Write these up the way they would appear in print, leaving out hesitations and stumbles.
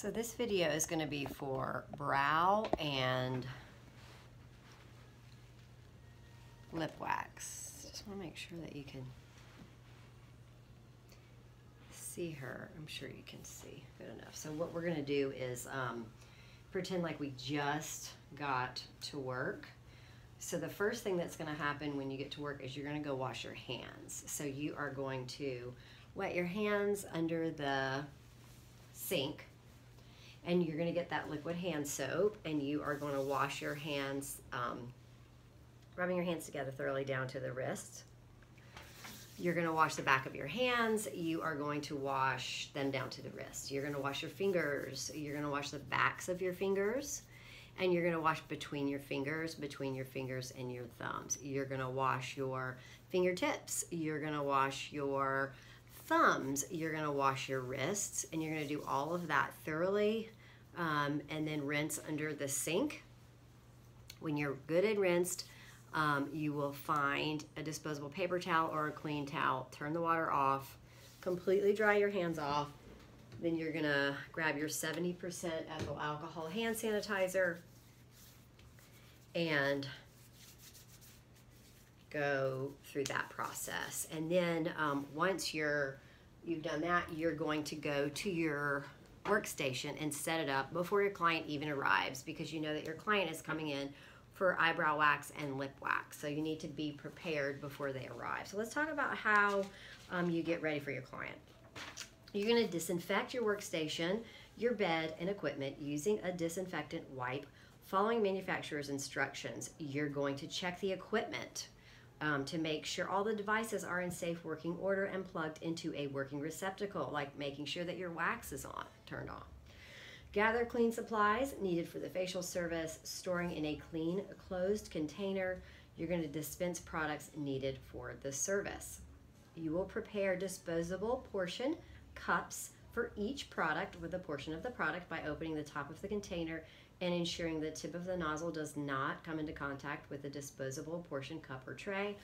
So this video is going to be for brow and lip wax. Just want to make sure that you can see her. I'm sure you can see good enough. So what we're going to do is pretend like we just got to work. So the first thing that's going to happen when you get to work is you're going to go wash your hands. So you are going to wet your hands under the sink, and you're going to get that liquid hand soap, and you are going to wash your hands, rubbing your hands together thoroughly down to the wrist. You're going to wash the back of your hands. You are going to wash them down to the wrist. You're going to wash your fingers. You're going to wash the backs of your fingers, and you're going to wash between your fingers and your thumbs. You're going to wash your fingertips. You're going to wash your thumbs. You're going to wash your wrists, and you're going to do all of that thoroughly, and then rinse under the sink. When you're good and rinsed, you will find a disposable paper towel or a clean towel. Turn the water off, completely dry your hands off. Then you're going to grab your 70% ethyl alcohol hand sanitizer and go through that process. And then once you've done that, you're going to go to your workstation and set it up before your client even arrives, because you know that your client is coming in for eyebrow wax and lip wax. So you need to be prepared before they arrive. So let's talk about how you get ready for your client. You're going to disinfect your workstation, your bed, and equipment using a disinfectant wipe, following manufacturer's instructions. You're going to check the equipment to make sure all the devices are in safe working order and plugged into a working receptacle, like making sure that your wax is turned on. Gather clean supplies needed for the facial service, storing in a clean, closed container. You're going to dispense products needed for the service. You will prepare disposable portion cups for each product with a portion of the product by opening the top of the container and ensuring the tip of the nozzle does not come into contact with the disposable portion cup or tray.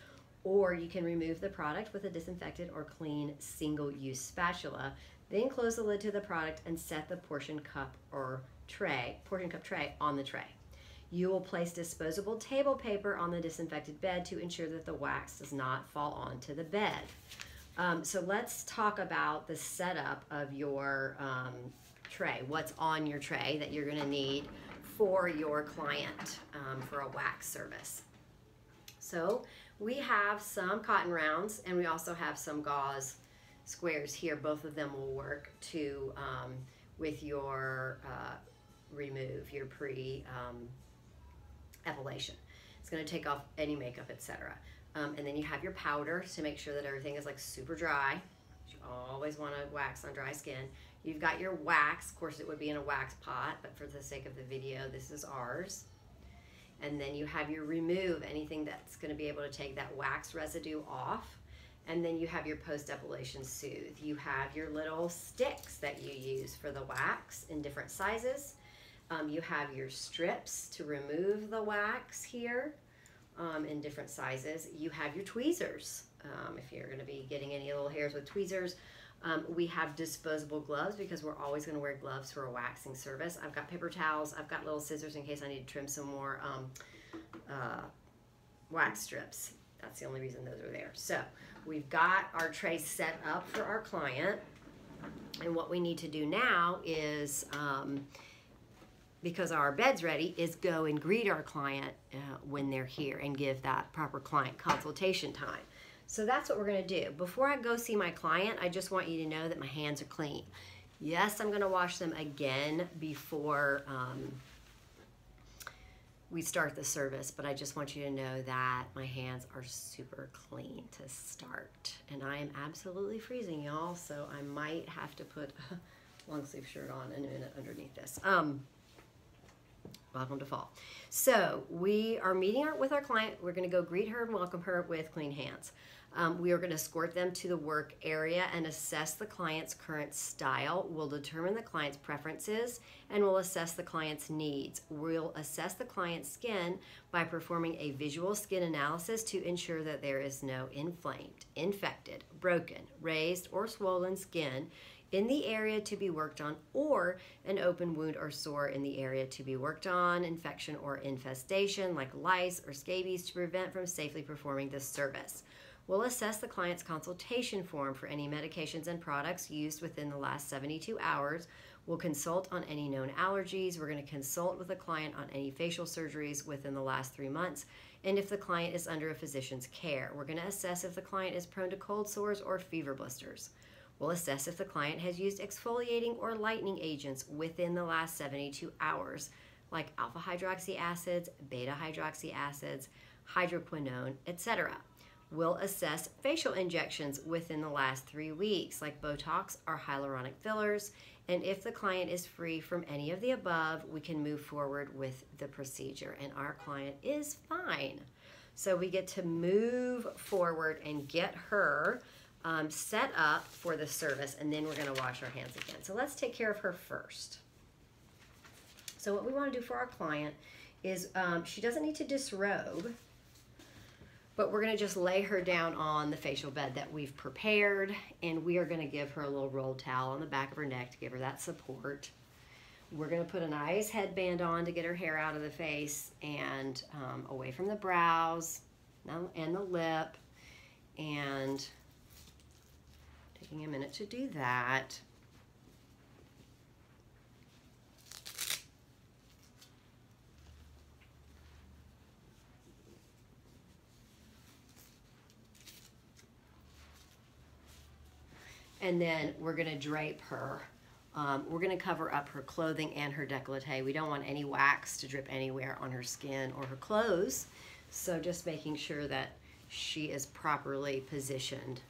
Or you can remove the product with a disinfected or clean single-use spatula. Then close the lid to the product and set the portion cup tray on the tray. You will place disposable table paper on the disinfected bed to ensure that the wax does not fall onto the bed. So let's talk about the setup of your tray. What's on your tray that you're going to need for your client for a wax service. So we have some cotton rounds, and we also have some gauze squares here. Both of them will work to with your remove, your pre-epilation. It's going to take off any makeup, etc. And then you have your powder to make sure that everything is like super dry. You always want to wax on dry skin. You've got your wax. Of course, it would be in a wax pot, but for the sake of the video, this is ours. And then you have your remove, anything that's going to be able to take that wax residue off. And then you have your post-epilation soothe. You have your little sticks that you use for the wax in different sizes. You have your strips to remove the wax here in different sizes. You have your tweezers if you're going to be getting any little hairs with tweezers. We have disposable gloves because we're always going to wear gloves for a waxing service. I've got paper towels. I've got little scissors in case I need to trim some more wax strips. That's the only reason those are there. So we've got our tray set up for our client. And what we need to do now is, because our bed's ready, is go and greet our client when they're here and give that proper client consultation time. So that's what we're going to do. Before I go see my client, I just want you to know that my hands are clean. Yes, I'm going to wash them again before we start the service, but I just want you to know that my hands are super clean to start. And I am absolutely freezing, y'all, so I might have to put a long sleeve shirt on in a minute underneath this. Welcome to fall. So we are meeting with our client. We're going to go greet her and welcome her with clean hands. We are going to escort them to the work area and assess the client's current style. We'll determine the client's preferences and we'll assess the client's needs. We'll assess the client's skin by performing a visual skin analysis to ensure that there is no inflamed, infected, broken, raised, or swollen skin in the area to be worked on, or an open wound or sore in the area to be worked on, infection or infestation like lice or scabies to prevent from safely performing this service. We'll assess the client's consultation form for any medications and products used within the last 72 hours. We'll consult on any known allergies. We're going to consult with the client on any facial surgeries within the last 3 months. And if the client is under a physician's care, we're going to assess if the client is prone to cold sores or fever blisters. We'll assess if the client has used exfoliating or lightening agents within the last 72 hours, like alpha hydroxy acids, beta hydroxy acids, hydroquinone, etc. We'll assess facial injections within the last 3 weeks, like Botox or hyaluronic fillers. And if the client is free from any of the above, we can move forward with the procedure, and our client is fine. So we get to move forward and get her set up for the service, and then we're going to wash our hands again. So let's take care of her first. So what we want to do for our client is she doesn't need to disrobe, but we're going to just lay her down on the facial bed that we've prepared, and we are going to give her a little rolled towel on the back of her neck to give her that support. We're going to put a nice headband on to get her hair out of the face and away from the brows and the lip, and taking a minute to do that. And then we're going to drape her. We're going to cover up her clothing and her décolleté. We don't want any wax to drip anywhere on her skin or her clothes. So just making sure that she is properly positioned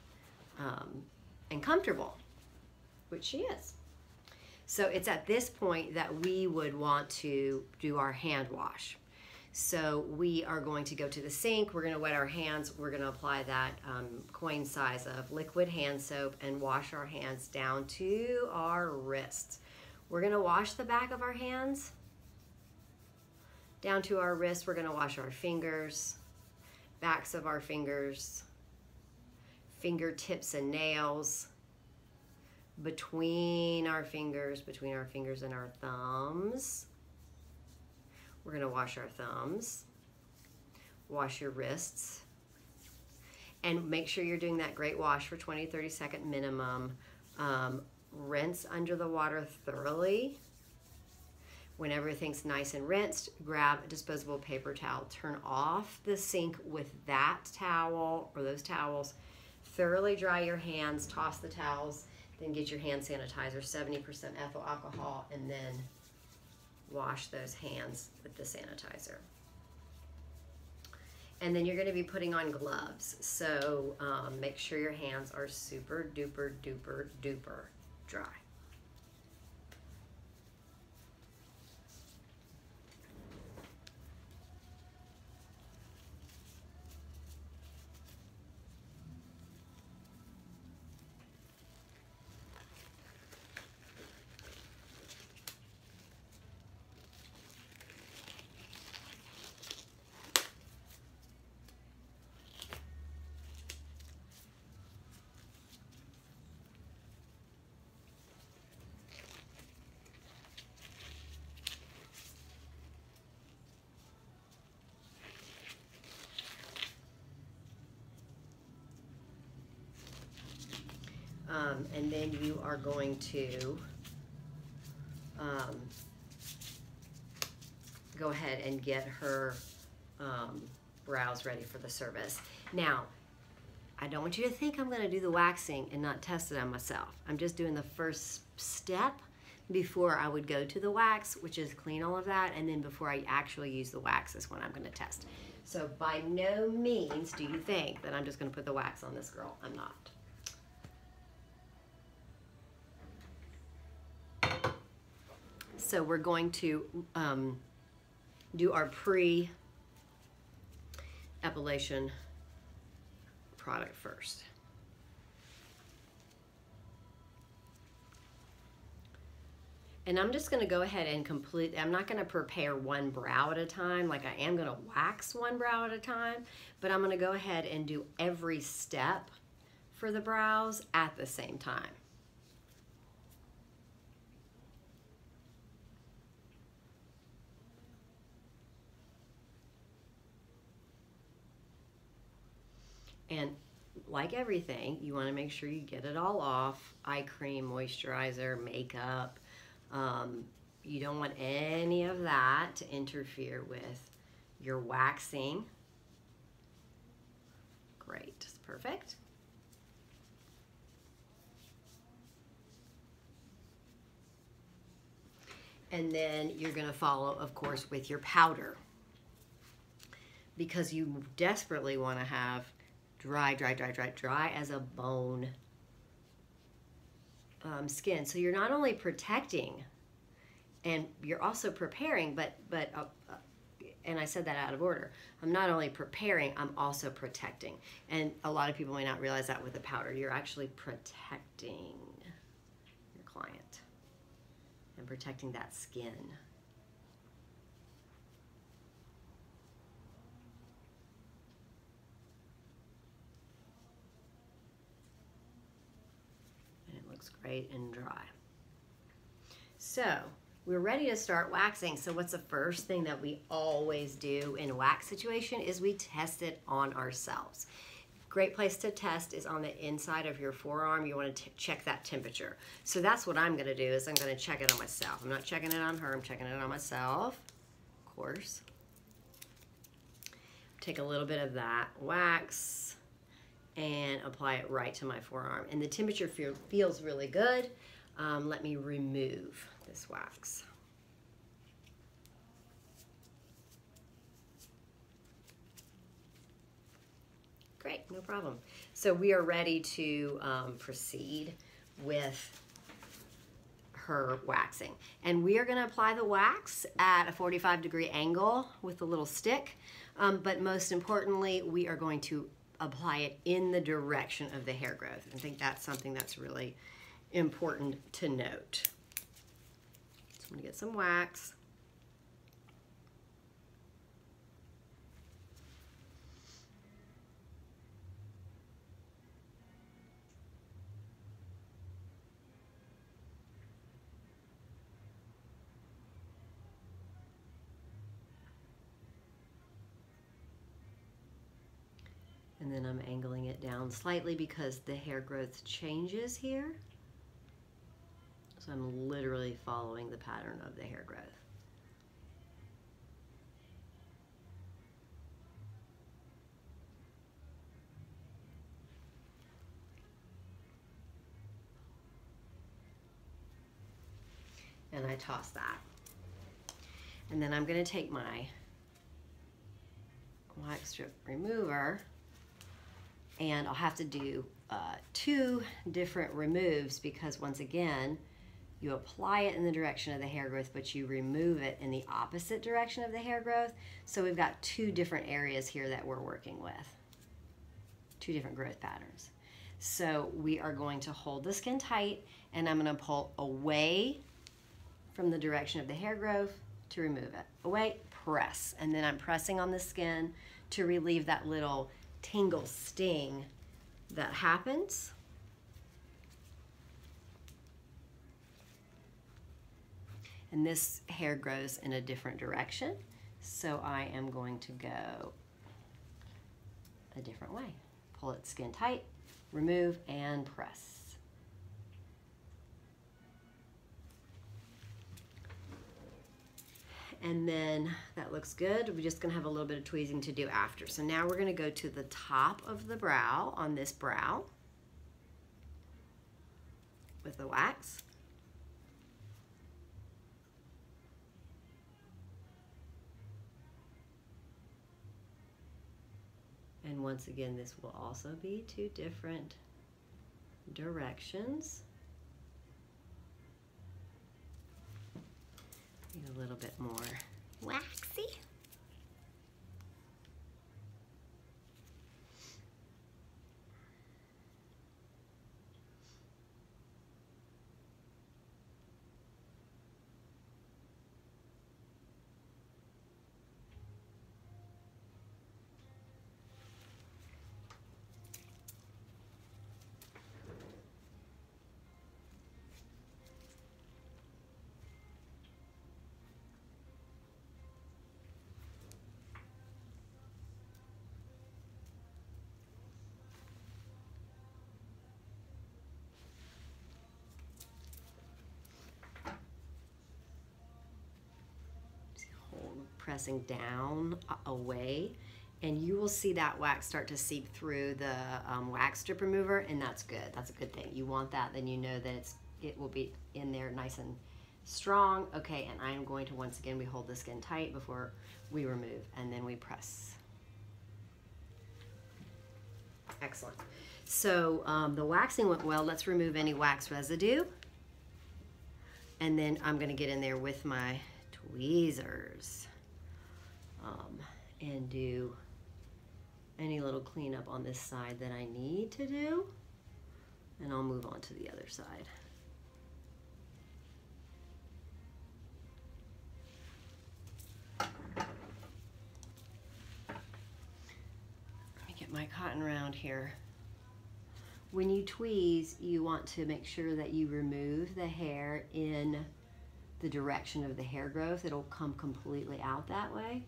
and comfortable, which she is. So it's at this point that we would want to do our hand wash. So we are going to go to the sink, we're going to wet our hands, we're going to apply that coin size of liquid hand soap and wash our hands down to our wrists. We're going to wash the back of our hands down to our wrists. We're going to wash our fingers, backs of our fingers, fingertips and nails, between our fingers and our thumbs. We're going to wash our thumbs, wash your wrists, and make sure you're doing that great wash for 20-30 second minimum. Rinse under the water thoroughly. When everything's nice and rinsed, grab a disposable paper towel. Turn off the sink with that towel or those towels. Thoroughly dry your hands, toss the towels, then get your hand sanitizer, 70% ethyl alcohol, and then wash those hands with the sanitizer. And then you're going to be putting on gloves. So make sure your hands are super duper duper duper dry. And then you are going to go ahead and get her brows ready for the service. Now, I don't want you to think I'm going to do the waxing and not test it on myself. I'm just doing the first step before I would go to the wax, which is clean all of that, and then before I actually use the wax is when I'm going to test. So by no means do you think that I'm just going to put the wax on this girl. I'm not. So we're going to do our pre-epilation product first. And I'm just going to go ahead and I'm not going to prepare one brow at a time, like I am going to wax one brow at a time, but I'm going to go ahead and do every step for the brows at the same time. And like everything, you want to make sure you get it all off. Eye cream, moisturizer, makeup. You don't want any of that to interfere with your waxing. Great, it's perfect. And then you're going to follow, of course, with your powder, because you desperately want to have dry, dry, dry, dry, dry as a bone skin. So you're not only protecting, and you're also preparing, but and I said that out of order. I'm not only preparing, I'm also protecting. And a lot of people may not realize that with the powder. You're actually protecting your client and protecting that skin. And it looks great and dry. So we're ready to start waxing. So what's the first thing that we always do in a wax situation is we test it on ourselves. Great place to test is on the inside of your forearm. You want to check that temperature. So that's what I'm going to do, is I'm going to check it on myself. I'm not checking it on her, I'm checking it on myself, of course. Take a little bit of that wax and apply it right to my forearm. And the temperature feels really good. Let me remove this wax. Great, no problem. So we are ready to proceed with her waxing. And we are going to apply the wax at a 45-degree angle with a little stick. But most importantly, we are going to apply it in the direction of the hair growth. I think that's something that's really important to note. So I'm going to get some wax. And then I'm angling it down slightly because the hair growth changes here. So I'm literally following the pattern of the hair growth. And I toss that. And then I'm going to take my wax strip remover, and I'll have to do 2 different removes, because once again, you apply it in the direction of the hair growth, but you remove it in the opposite direction of the hair growth. So we've got 2 different areas here that we're working with, 2 different growth patterns. So we are going to hold the skin tight, and I'm going to pull away from the direction of the hair growth to remove it. Away, press, and then I'm pressing on the skin to relieve that little tingle sting that happens. And this hair grows in a different direction, so I am going to go a different way. Pull it skin tight, remove, and press. And then that looks good. We're just gonna have a little bit of tweezing to do after. So now we're gonna go to the top of the brow, on this brow, with the wax. And once again, this will also be 2 different directions. Need a little bit more waxy. pressing down away, and you will see that wax start to seep through the wax strip remover, and that's good. That's a good thing. You want that, then you know that it will be in there nice and strong. Okay, and I'm going to, once again, we hold the skin tight before we remove, and then we press. Excellent. So the waxing went well. Let's remove any wax residue. And then I'm going to get in there with my tweezers and do any little cleanup on this side that I need to do. And I'll move on to the other side. Let me get my cotton round here. When you tweeze, you want to make sure that you remove the hair in the direction of the hair growth. It'll come completely out that way.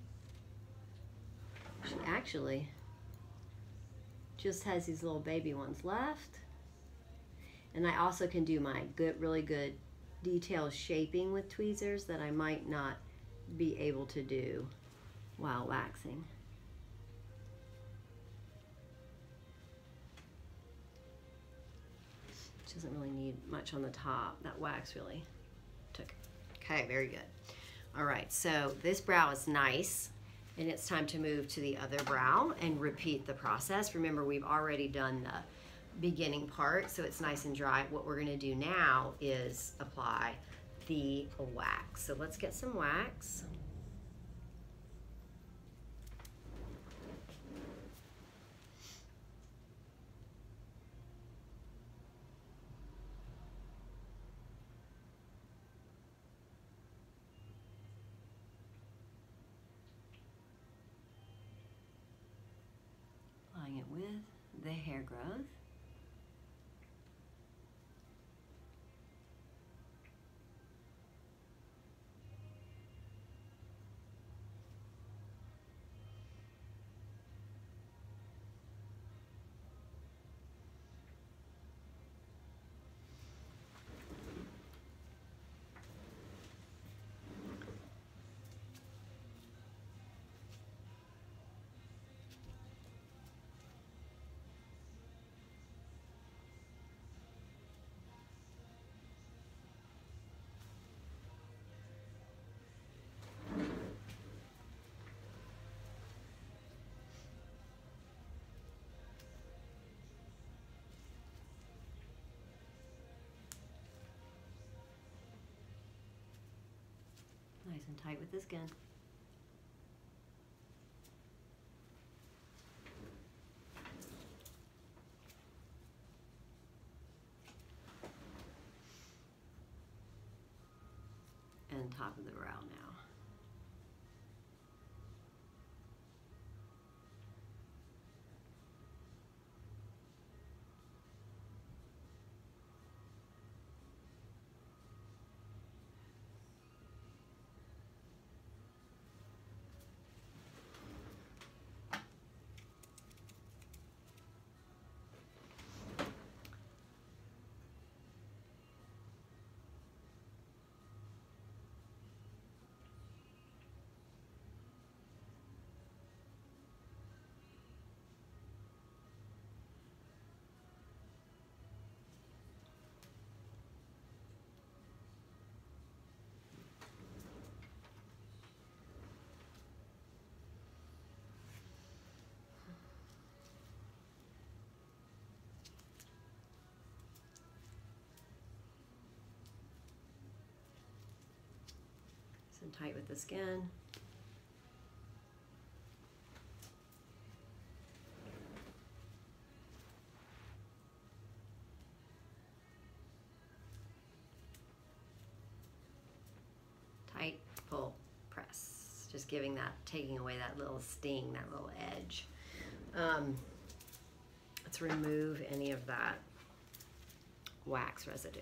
She actually just has these little baby ones left. And I also can do my really good detail shaping with tweezers that I might not be able to do while waxing. Doesn't really need much on the top. That wax really took it. Okay, very good. All right, so this brow is nice, and it's time to move to the other brow and repeat the process. Remember, we've already done the beginning part, so it's nice and dry. What we're gonna do now is apply the wax. So let's get some wax. It with the hair growth. Nice and tight with the skin. And top of the brow now. And tight with the skin. Tight, pull, press. Just giving that, taking away that little sting, that little edge. Let's remove any of that wax residue.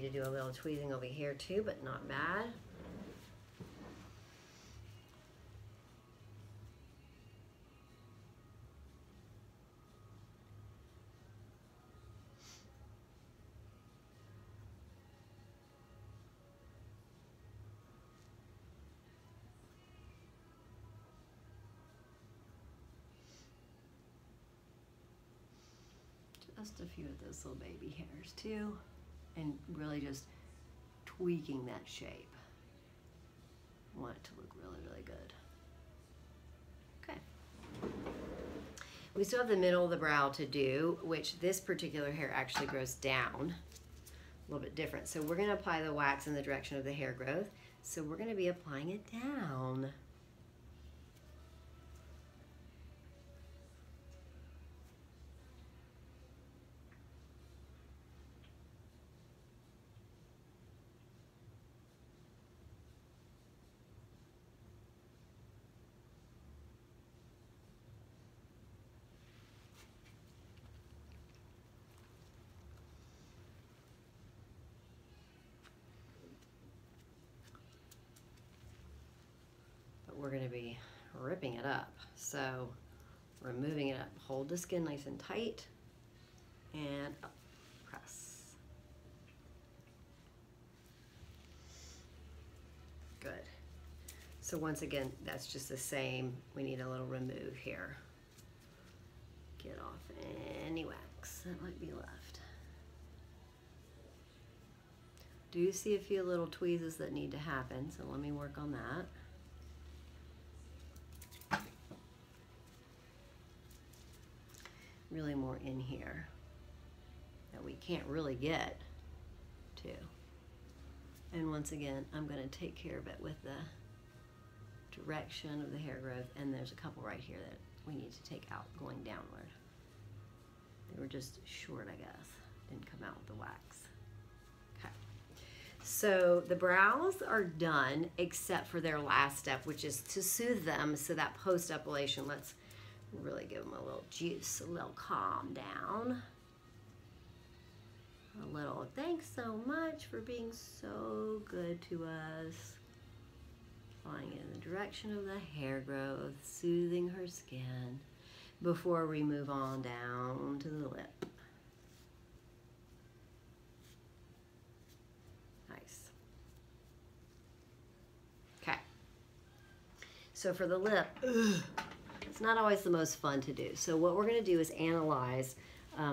to do a little tweezing over here too, but not bad. Just a few of those little baby hairs too, and really just tweaking that shape. I want it to look really, really good. Okay. We still have the middle of the brow to do, which this particular hair actually grows down. A little bit different. So we're going to apply the wax in the direction of the hair growth. So we're going to be applying it down. We're going to be ripping it up. So we're moving it up. Hold the skin nice and tight and up, press. Good. So once again, that's just the same. We need a little remove here. Get off any wax that might be left. Do see a few little tweezes that need to happen, so let me work on that. Really more in here that we can't really get to. And once again, I'm going to take care of it with the direction of the hair growth, and there's a couple right here that we need to take out going downward. They were just short, I guess. Didn't come out with the wax. Okay. So the brows are done except for their last step, which is to soothe them. So that post-epilation, let's really give them a little juice, a little calm down. A little thanks so much for being so good to us. Flying in the direction of the hair growth, soothing her skin before we move on down to the lip. Nice. Okay. So for the lip, it's not always the most fun to do. So what we're going to do is analyze,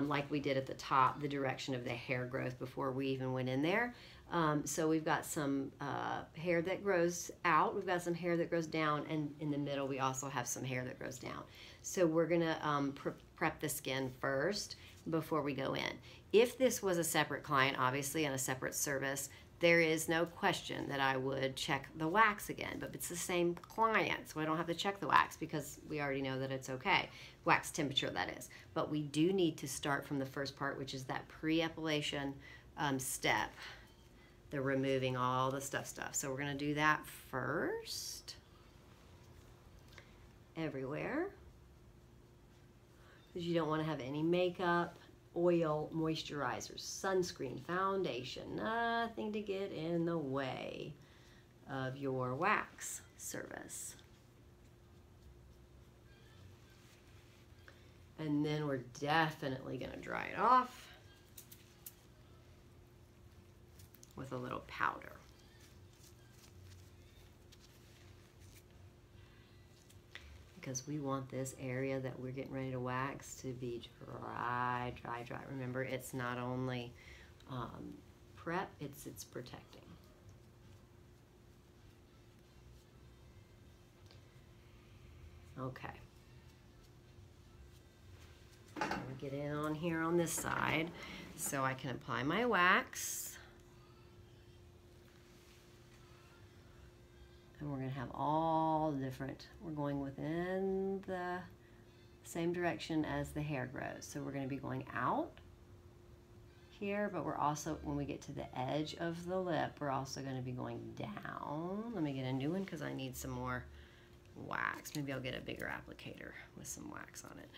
like we did at the top, the direction of the hair growth before we even went in there. So we've got some hair that grows out, we've got some hair that grows down, and in the middle we also have some hair that grows down. So we're going to prep the skin first before we go in. If this was a separate client, obviously, and a separate service, there is no question that I would check the wax again, but it's the same client, so I don't have to check the wax because we already know that it's okay. Wax temperature, that is. But we do need to start from the first part, which is that pre-epilation step, the removing all the stuff. So we're gonna do that first, everywhere, because you don't wanna have any makeup, oil, moisturizers, sunscreen, foundation, nothing to get in the way of your wax service. And then we're definitely going to dry it off with a little powder. Because we want this area that we're getting ready to wax to be dry, dry, dry. Remember, it's not only prep, it's protecting. Okay. I'm gonna get in on here on this side so I can apply my wax. And we're going to have all different, we're going within the same direction as the hair grows. So we're going to be going out here, but we're also, when we get to the edge of the lip, we're also going to be going down. Let me get a new one because I need some more wax. Maybe I'll get a bigger applicator with some wax on it.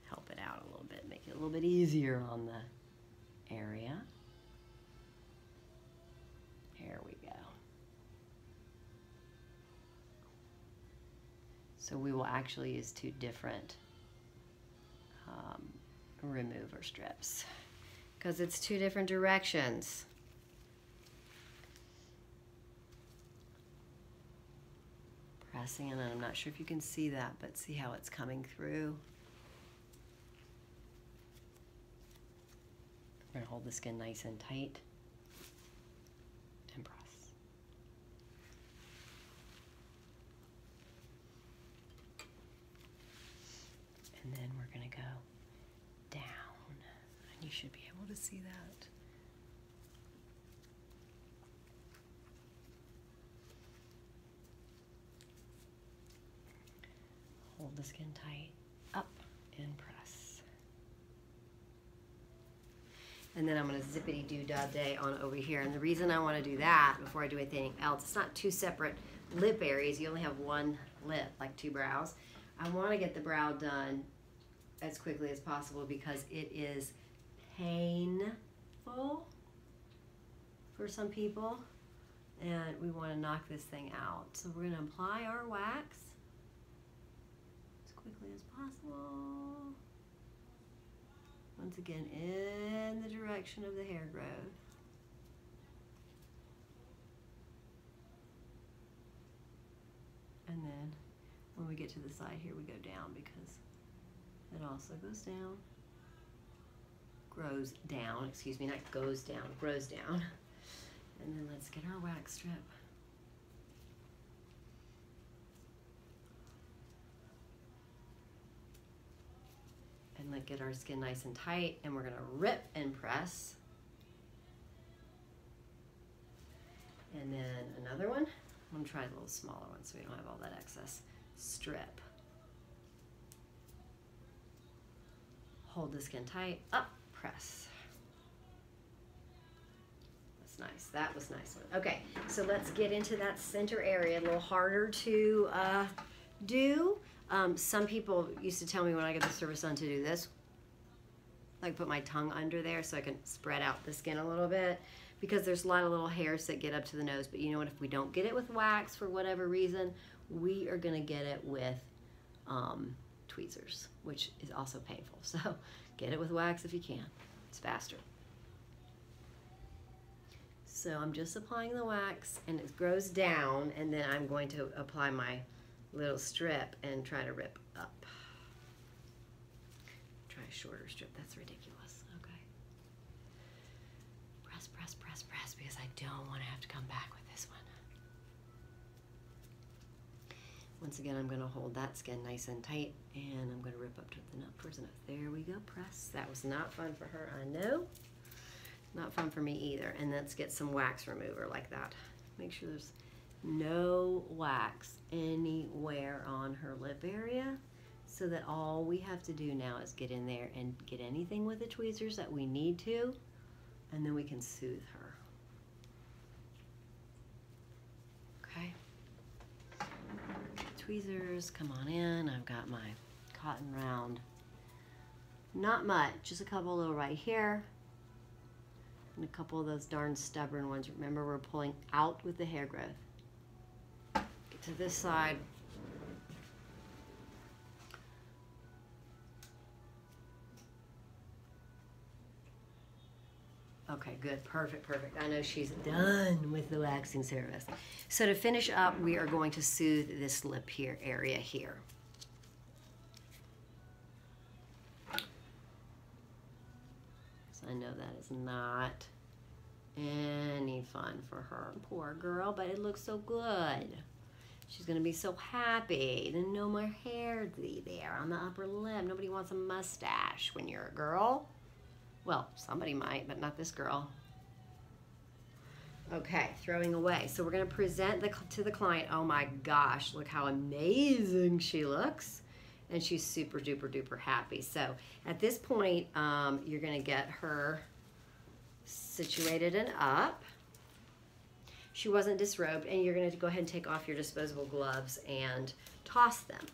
Help it out a little bit, make it a little bit easier on the area. Here we go. So we will actually use two different remover strips because it's two different directions. Pressing in, and I'm not sure if you can see that, but see how it's coming through. We're gonna hold the skin nice and tight and press. And then we're gonna go down, and you should be able to see that. Hold the skin tight, up and press. And then I'm gonna zippity-doo-dah-day on over here. And the reason I wanna do that before I do anything else, it's not two separate lip areas. You only have one lip, like two brows. I wanna get the brow done as quickly as possible because it is painful for some people. And we wanna knock this thing out. So we're gonna apply our wax quickly as possible. Once again, in the direction of the hair growth. And then when we get to the side here, we go down because it also goes down. Grows down, excuse me, not goes down, grows down. And then let's get our wax strip. And let's get our skin nice and tight, and we're gonna rip and press. And then another one. I'm gonna try a little smaller one so we don't have all that excess. Strip. Hold the skin tight, up, press. That's nice, that was a nice one. Okay, so let's get into that center area, a little harder to do. Some people used to tell me when I get the service done to do this, like put my tongue under there so I can spread out the skin a little bit because there's a lot of little hairs that get up to the nose. But you know what, if we don't get it with wax for whatever reason, we are gonna get it with tweezers, which is also painful. So get it with wax if you can, it's faster. So I'm just applying the wax and it grows down, and then I'm going to apply my little strip and try to rip up. Try a shorter strip, that's ridiculous. Okay. Press, press, press, press, because I don't want to have to come back with this one. Once again, I'm going to hold that skin nice and tight, and I'm going to rip up to the nut towards the nose. There we go, press. That was not fun for her, I know. Not fun for me either. And let's get some wax remover like that. Make sure there's no wax anywhere on her lip area, so that all we have to do now is get in there and get anything with the tweezers that we need to, and then we can soothe her. Okay. Tweezers, come on in. I've got my cotton round. Not much, just a couple little right here. And a couple of those darn stubborn ones. Remember, we're pulling out with the hair growth. Get to this side. Okay, good, perfect, perfect. I know she's done with the waxing service. So to finish up, we are going to soothe this lip here area here. I know that is not any fun for her, poor girl, but it looks so good. She's gonna be so happy to no more hair there on the upper lip. Nobody wants a mustache when you're a girl. Well, somebody might, but not this girl. Okay, throwing away. So we're gonna present to the client, oh my gosh, look how amazing she looks. And she's super duper duper happy. So at this point, you're gonna get her situated and up. She wasn't disrobed, and you're gonna go ahead and take off your disposable gloves and toss them.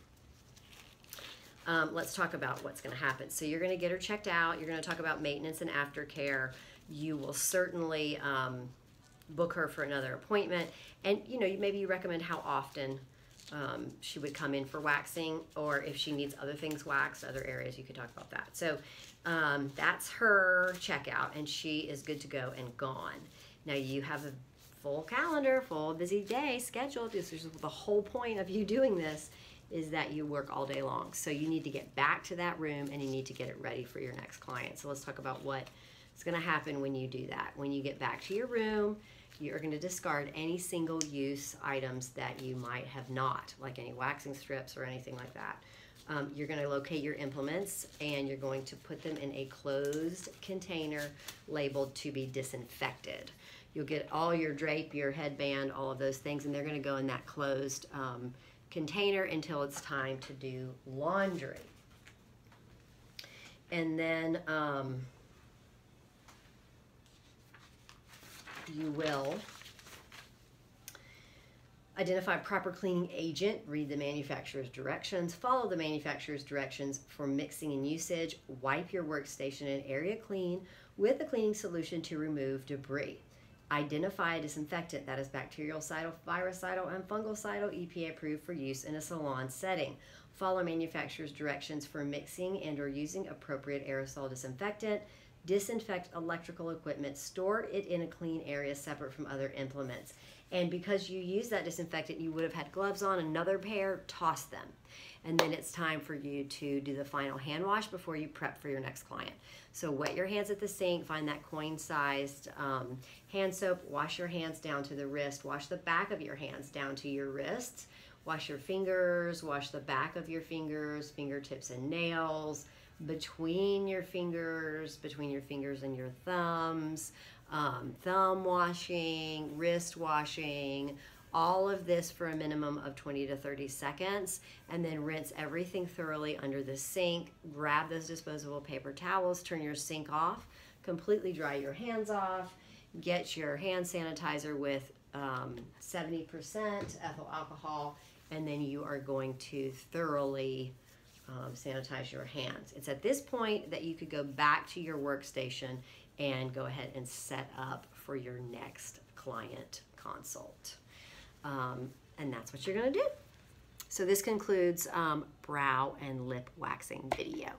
Let's talk about what's gonna happen. So you're gonna get her checked out. You're gonna talk about maintenance and aftercare. You will certainly book her for another appointment. And maybe you recommend how often she would come in for waxing, or if she needs other things waxed, other areas, you could talk about that. So that's her checkout, and she is good to go and gone. Now you have a full calendar, full busy day scheduled. This is the whole point of you doing this, is that you work all day long. So you need to get back to that room and you need to get it ready for your next client. So let's talk about what is going to happen when you do that. When you get back to your room, you're going to discard any single use items that you might have not, like any waxing strips or anything like that. You're going to locate your implements and you're going to put them in a closed container labeled to be disinfected. You'll get all your drape, your headband, all of those things, and they're going to go in that closed container until it's time to do laundry. And then you will identify a proper cleaning agent, read the manufacturer's directions, follow the manufacturer's directions for mixing and usage, wipe your workstation and area clean with a cleaning solution to remove debris. Identify a disinfectant that is bactericidal, virucidal, and fungicidal, EPA approved for use in a salon setting. Follow manufacturer's directions for mixing and or using appropriate aerosol disinfectant. Disinfect electrical equipment. Store it in a clean area separate from other implements. And because you use that disinfectant, you would have had gloves on, another pair, toss them. And then it's time for you to do the final hand wash before you prep for your next client. So wet your hands at the sink, find that coin-sized hand soap, wash your hands down to the wrist, wash the back of your hands down to your wrists, wash your fingers, wash the back of your fingers, fingertips and nails, between your fingers and your thumbs, thumb washing, wrist washing, all of this for a minimum of 20 to 30 seconds, and then rinse everything thoroughly under the sink. Grab those disposable paper towels, turn your sink off, completely dry your hands off, get your hand sanitizer with 70% ethyl alcohol, and then you are going to thoroughly sanitize your hands. It's at this point that you could go back to your workstation and go ahead and set up for your next client consult. And that's what you're going to do. So this concludes brow and lip waxing video.